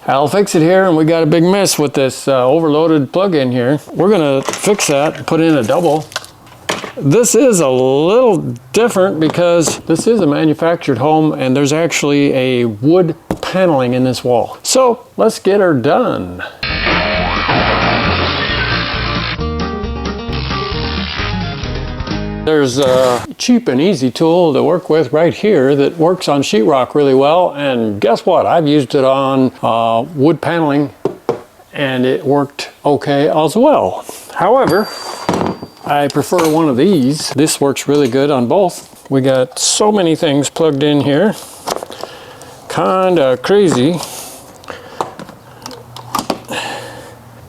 I'll fix it here, and we got a big mess with this overloaded plug-in here. We're gonna fix that, put in a double. This is a little different because this is a manufactured home and there's actually a wood paneling in this wall. So let's get her done. There's a cheap and easy tool to work with right here that works on sheetrock really well, and guess what? I've used it on wood paneling and it worked okay as well. However, I prefer one of these. This works really good on both. We got so many things plugged in here. Kinda crazy.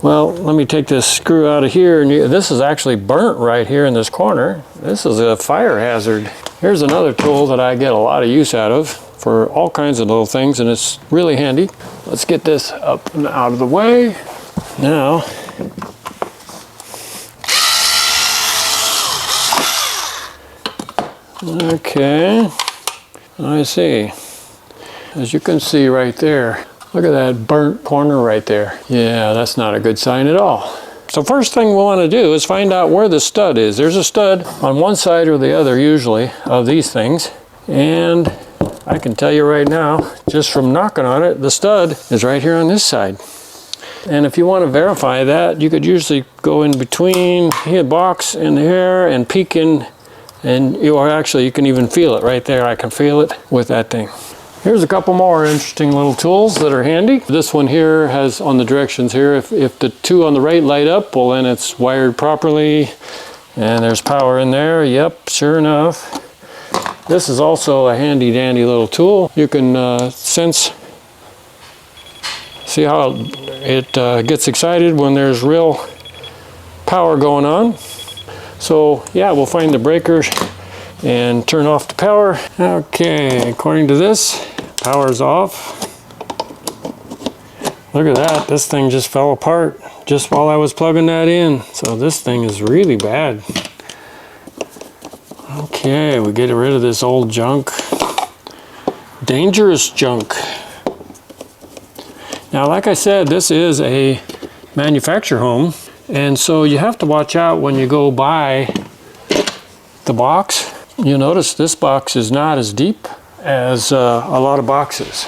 Well, let me take this screw out of here. And this is actually burnt right here in this corner. This is a fire hazard. Here's another tool that I get a lot of use out of for all kinds of little things, and it's really handy. Let's get this up and out of the way. Now, okay, I see. As you can see right there, look at that burnt corner right there. Yeah, that's not a good sign at all. So first thing we want to do is find out where the stud is. There's a stud on one side or the other usually of these things. And I can tell you right now, just from knocking on it, the stud is right here on this side. And if you want to verify that, you could usually go in between the box and here and peek in. And you can even feel it right there. I can feel it with that thing. Here's a couple more interesting little tools that are handy. This one here has on the directions here, if the two on the right light up, well then it's wired properly and there's power in there. Yep, sure enough. This is also a handy dandy little tool. You can see how it gets excited when there's real power going on. So yeah, we'll find the breaker and turn off the power. Okay, according to this, power's off. Look at that, this thing just fell apart just while I was plugging that in. So this thing is really bad. Okay, we get rid of this old junk. Dangerous junk. Now, like I said, this is a manufactured home. And so you have to watch out when you go buy the box. You notice this box is not as deep as a lot of boxes.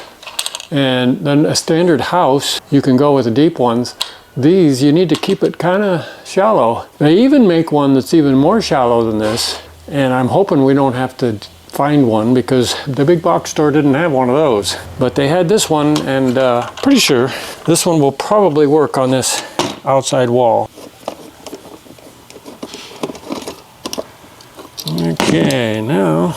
And then a standard house, you can go with the deep ones. These, you need to keep it kind of shallow. They even make one that's even more shallow than this. And I'm hoping we don't have to find one because the big box store didn't have one of those. But they had this one, and pretty sure this one will probably work on this outside wall. Okay, now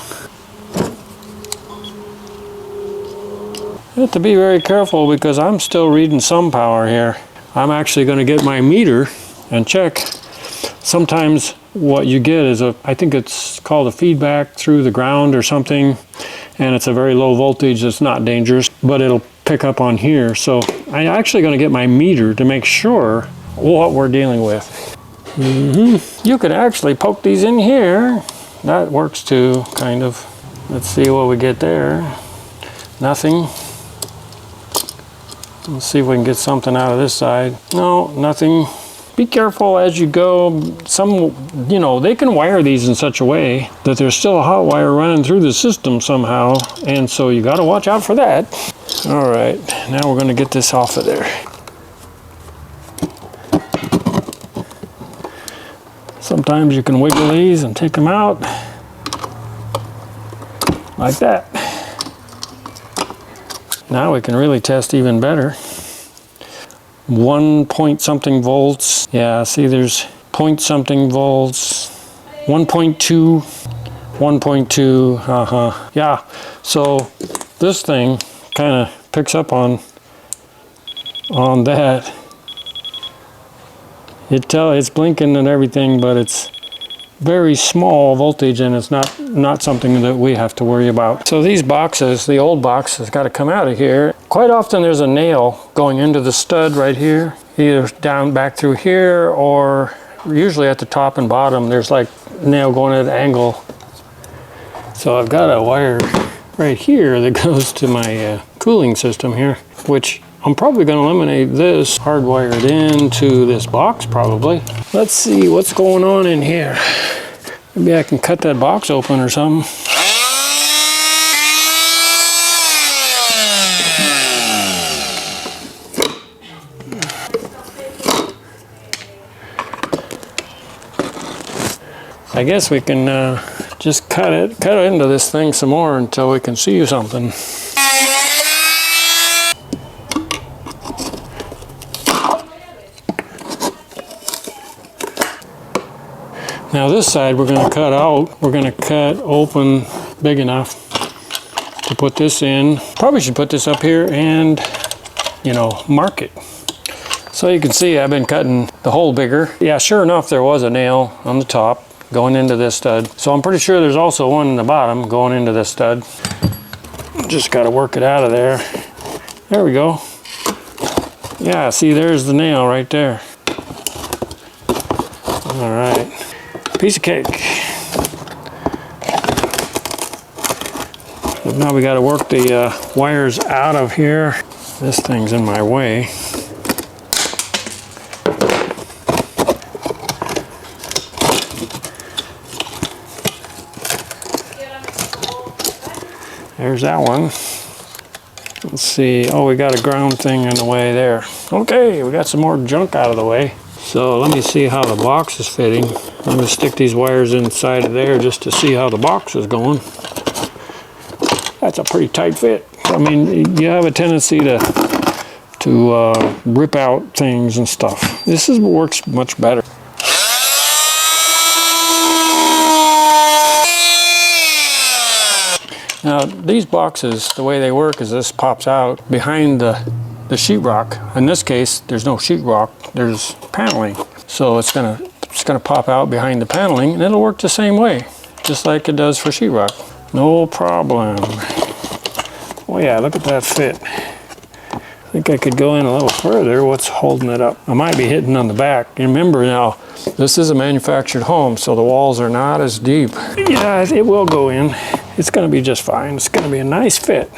I have to be very careful because I'm still reading some power here. I'm actually going to get my meter and check. Sometimes what you get is I think it's called a feedback through the ground or something, and it's a very low voltage. It's not dangerous, but it'll pick up on here. So I'm actually going to get my meter to make sure what we're dealing with. You can actually poke these in here. That works too, kind of. Let's see what we get there. Nothing. Let's see if we can get something out of this side. No, nothing. Be careful as you go. They can wire these in such a way that there's still a hot wire running through the system somehow, and so you got to watch out for that. All right, now we're going to get this off of there. Sometimes you can wiggle these and take them out like that. Now we can really test even better. 1 point something volts. Yeah, see there's point something volts. 1.2, 1.2, yeah. So this thing kind of picks up on that. It's blinking and everything, but it's very small voltage, and it's not something that we have to worry about. So these boxes, the old box has got to come out of here. Quite often there's a nail going into the stud right here, either down back through here, or usually at the top and bottom there's like a nail going at an angle. So I've got a wire right here that goes to my cooling system here, which I'm probably going to eliminate this hardwired into this box probably. Let's see what's going on in here. Maybe I can cut that box open or something. I guess we can just cut it into this thing some more until we can see something. Now this side we're going to cut out. We're going to cut open big enough to put this in. Probably should put this up here and, you know, mark it. So you can see I've been cutting the hole bigger. Yeah, sure enough, there was a nail on the top going into this stud. So I'm pretty sure there's also one in the bottom going into this stud. Just got to work it out of there. There we go. Yeah, see, there's the nail right there. All right. Piece of cake. But now we got to work the wires out of here. This thing's in my way. There's that one. Let's see. Oh, we got a ground thing in the way there. Okay, we got some more junk out of the way. So let me see how the box is fitting. I'm going to stick these wires inside of there just to see how the box is going. That's a pretty tight fit. I mean, you have a tendency to rip out things and stuff. This works much better. Now these boxes, the way they work is this pops out behind the sheetrock. In this case, there's no sheetrock, there's paneling. So it's gonna pop out behind the paneling and it'll work the same way, just like it does for sheetrock. No problem. Oh yeah, look at that fit. I think I could go in a little further. What's holding it up? I might be hitting on the back. And remember now, this is a manufactured home, so the walls are not as deep. Yeah, it will go in. It's gonna be just fine. It's gonna be a nice fit.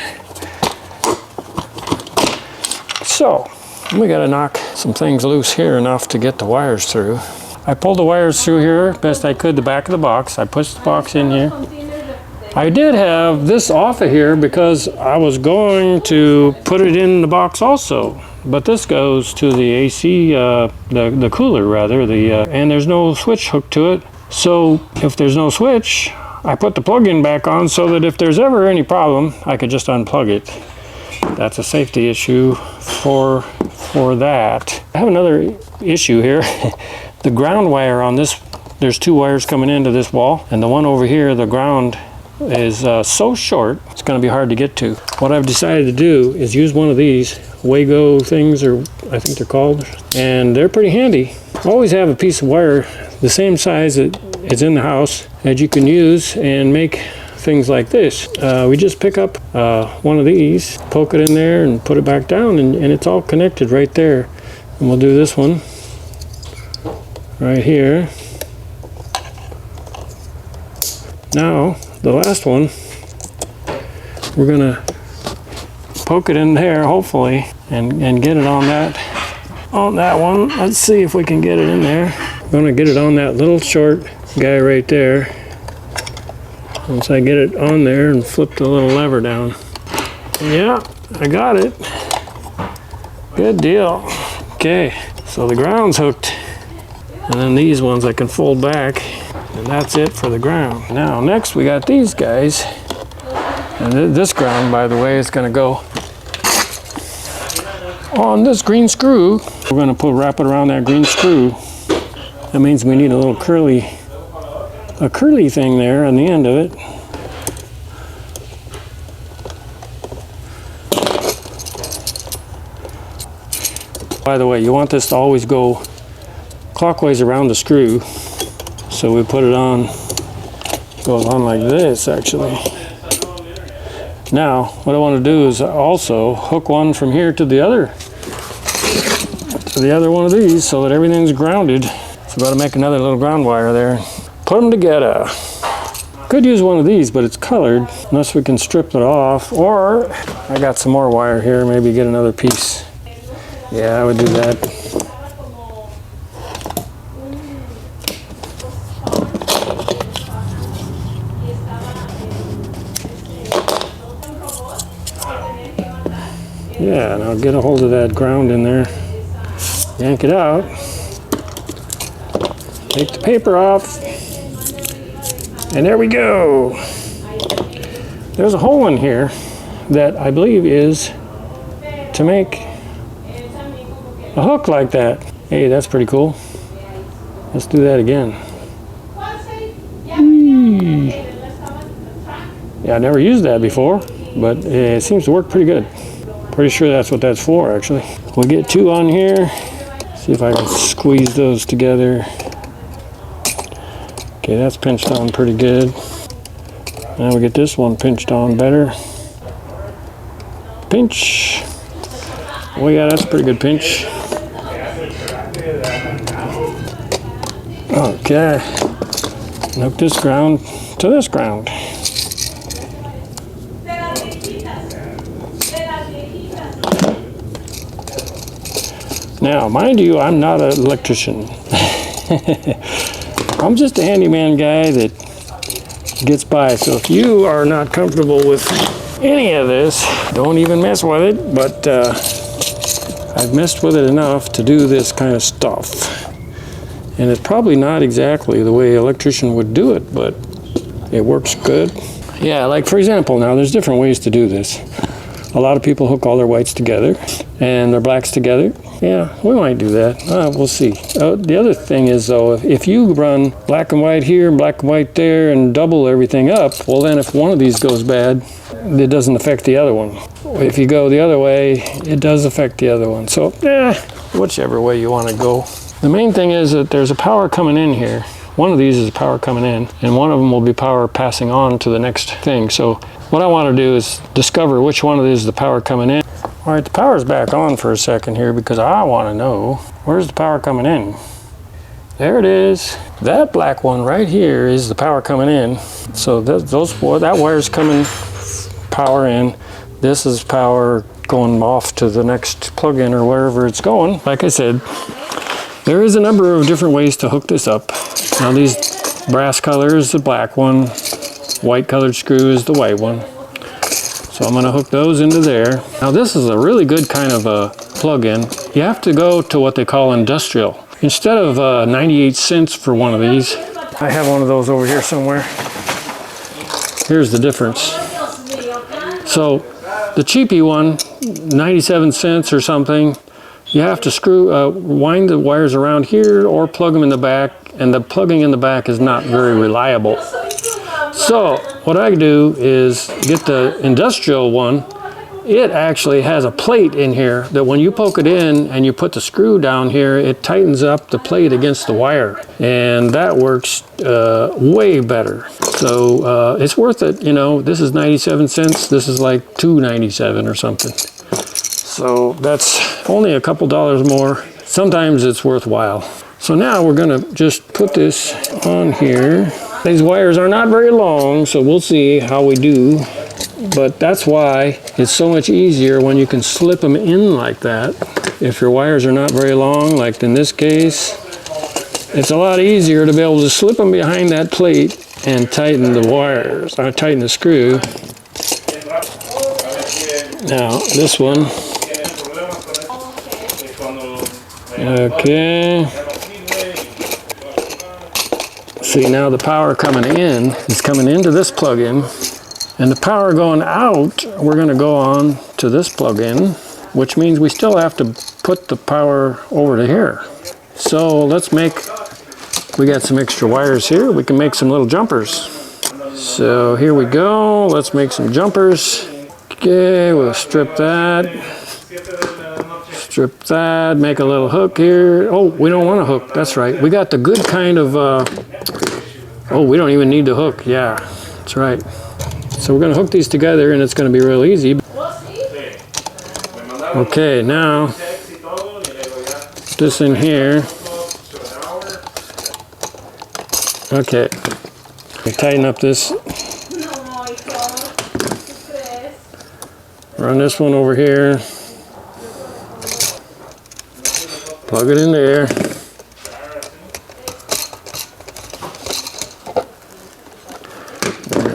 So, we gotta knock some things loose here enough to get the wires through. I pulled the wires through here best I could, the back of the box. I pushed the box in here. I did have this off of here because I was going to put it in the box also. But this goes to the AC, the cooler rather, and there's no switch hooked to it. So if there's no switch, I put the plug-in back on so that if there's ever any problem, I could just unplug it. That's a safety issue for that. I have another issue here. The ground wire on this, there's two wires coming into this wall, and the one over here, the ground is so short, it's going to be hard to get to. What I've decided to do is use one of these Wago things, or I think they're called, and they're pretty handy. Always have a piece of wire the same size that is in the house that you can use and make things like this. We just pick up one of these, poke it in there and put it back down, and it's all connected right there. And we'll do this one right here. Now the last one, we're gonna poke it in there hopefully and get it on that one. Let's see if we can get it in there. I'm gonna get it on that little short guy right there. Once I get it on there and flip the little lever down. Yeah, I got it. Good deal. Okay, so the ground's hooked. And then these ones I can fold back. And that's it for the ground. Now next we got these guys. And this ground, by the way, is going to go on this green screw. We're going to wrap it around that green screw. That means we need a little curly thing there on the end of it. By the way, you want this to always go clockwise around the screw. So we put it on, goes on like this actually. Now, what I want to do is also hook one from here to the other one of these so that everything's grounded. So we've got to make another little ground wire there. Put them together. Could use one of these, but it's colored, unless we can strip it off. Or, I got some more wire here, maybe get another piece. Yeah, I would do that. Yeah, now get a hold of that ground in there. Yank it out. Take the paper off. And there we go. There's a hole in here that I believe is to make a hook like that. Hey, that's pretty cool. Let's do that again. Whee. Yeah, I never used that before, but it seems to work pretty good. Pretty sure that's what that's for, actually. We'll get two on here. See if I can squeeze those together. Okay, that's pinched on pretty good. Now we get this one pinched on better. Pinch. Oh yeah, that's a pretty good pinch. Okay. Hook this ground to this ground. Now, mind you, I'm not an electrician. I'm just a handyman guy that gets by. So if you are not comfortable with any of this, don't even mess with it. But I've messed with it enough to do this kind of stuff. And it's probably not exactly the way an electrician would do it, but it works good. Yeah, like for example, now there's different ways to do this. A lot of people hook all their whites together and their blacks together. Yeah, we might do that. We'll see. The other thing is, though, if you run black and white here and black and white there and double everything up, well, then if one of these goes bad, it doesn't affect the other one. If you go the other way, it does affect the other one. So, whichever way you want to go. The main thing is that there's a power coming in here. One of these is power coming in, and one of them will be power passing on to the next thing. So what I want to do is discover which one of these is the power coming in. All right, the power's back on for a second here because I want to know where's the power coming in. There it is. That black one right here is the power coming in. So that wire's coming power in. This is power going off to the next plug-in or wherever it's going. Like I said, there is a number of different ways to hook this up. Now these brass color is the black one, white colored screw is the white one. So I'm going to hook those into there. Now this is a really good kind of a plug-in. You have to go to what they call industrial. Instead of 98 cents for one of these, I have one of those over here somewhere. Here's the difference. So the cheapy one, 97 cents or something, you have to wind the wires around here or plug them in the back, and the plugging in the back is not very reliable. So what I do is get the industrial one. It actually has a plate in here that when you poke it in and you put the screw down here, it tightens up the plate against the wire, and that works way better. So it's worth it. You know, this is 97 cents. This is like $2.97 or something. So that's only a couple dollars more. Sometimes it's worthwhile. So now we're gonna just put this on here. These wires are not very long, so we'll see how we do. But that's why it's so much easier when you can slip them in like that. If your wires are not very long, like in this case, it's a lot easier to be able to slip them behind that plate and tighten the wires, or tighten the screw. Now, this one. Okay. See, now the power coming in is coming into this plug-in, and the power going out, we're going to go on to this plug-in, which means we still have to put the power over to here. So we got some extra wires here. We can make some little jumpers. So here we go. Let's make some jumpers. Okay, we'll strip that. Strip that, make a little hook here. Oh, we don't want a hook, that's right. We got the good kind of, oh, we don't even need the hook. Yeah, that's right. So we're gonna hook these together and it's gonna be real easy. Okay, now, this in here. Okay, tighten up this. Run this one over here. Plug it in there.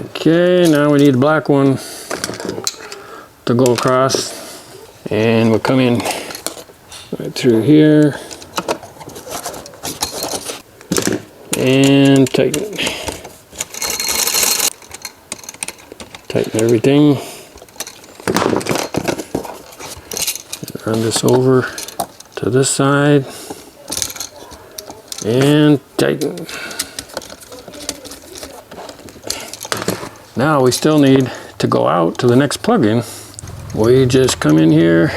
Okay, now we need a black one to go across. And we'll come in right through here. And tighten. Tighten everything. Run this over to this side. And tighten. Now we still need to go out to the next plug-in. We just come in here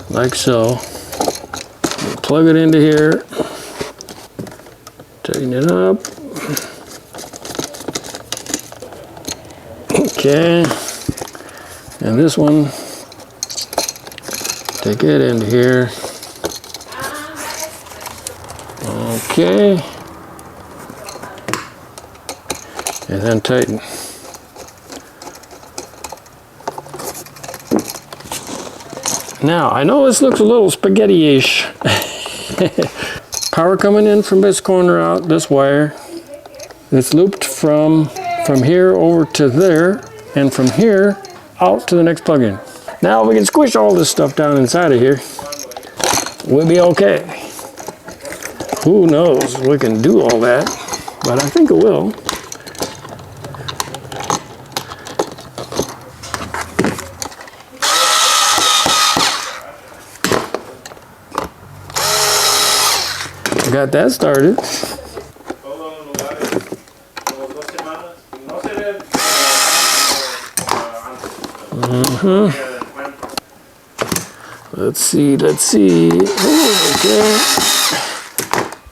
like so. Plug it into here. Tighten it up. Okay. And this one, take it into here. Okay. And then tighten. Now, I know this looks a little spaghetti-ish. Power coming in from this corner out, this wire. It's looped from here over to there, and from here out to the next plug-in. Now we can squish all this stuff down inside of here. We'll be okay. Who knows, we can do all that, but I think it will. Got that started. Let's see. Oh,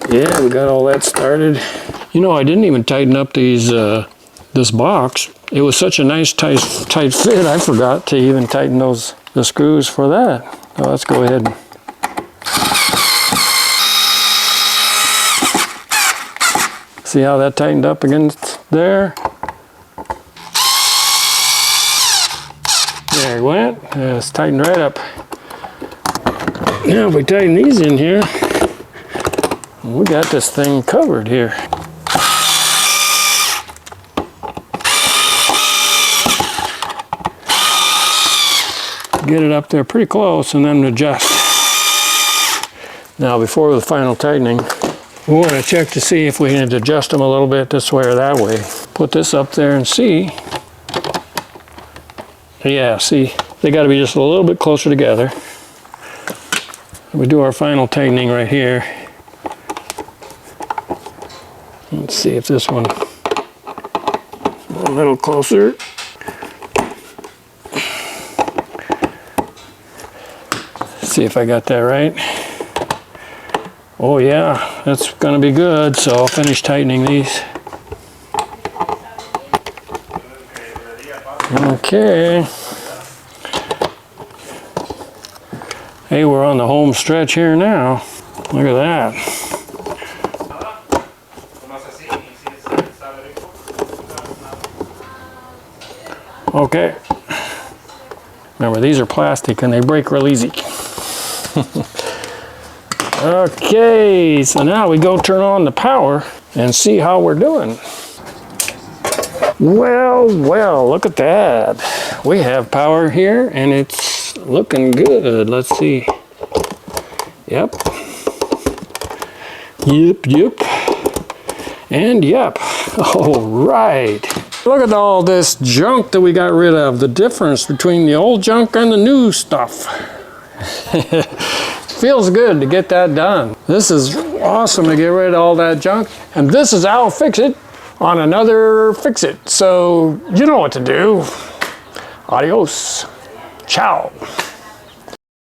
okay. Yeah, we got all that started. You know, I didn't even tighten up these this box. It was such a nice tight fit, I forgot to even tighten the screws for that. So let's go ahead. See how that tightened up against there? There it went. It's tightened right up. Now if we tighten these in here, we got this thing covered here. Get it up there pretty close and then adjust. Now before the final tightening, we want to check to see if we can adjust them a little bit this way or that way. Put this up there and see. Yeah, see, they got to be just a little bit closer together. We do our final tightening right here. Let's see if this one a little closer. See if I got that right. Oh yeah, that's gonna be good, so I'll finish tightening these. Okay. Hey, we're on the home stretch here now. Look at that. Okay. Remember, these are plastic and they break real easy. Okay, so now we go turn on the power and see how we're doing. Well, look at that. We have power here and it's looking good. Let's see. Yep. Yep. And yep. All right. Look at all this junk that we got rid of. The difference between the old junk and the new stuff. Feels good to get that done. This is awesome to get rid of all that junk. And this is I'll Fix It on another Fix It. So you know what to do. Adios. Ciao.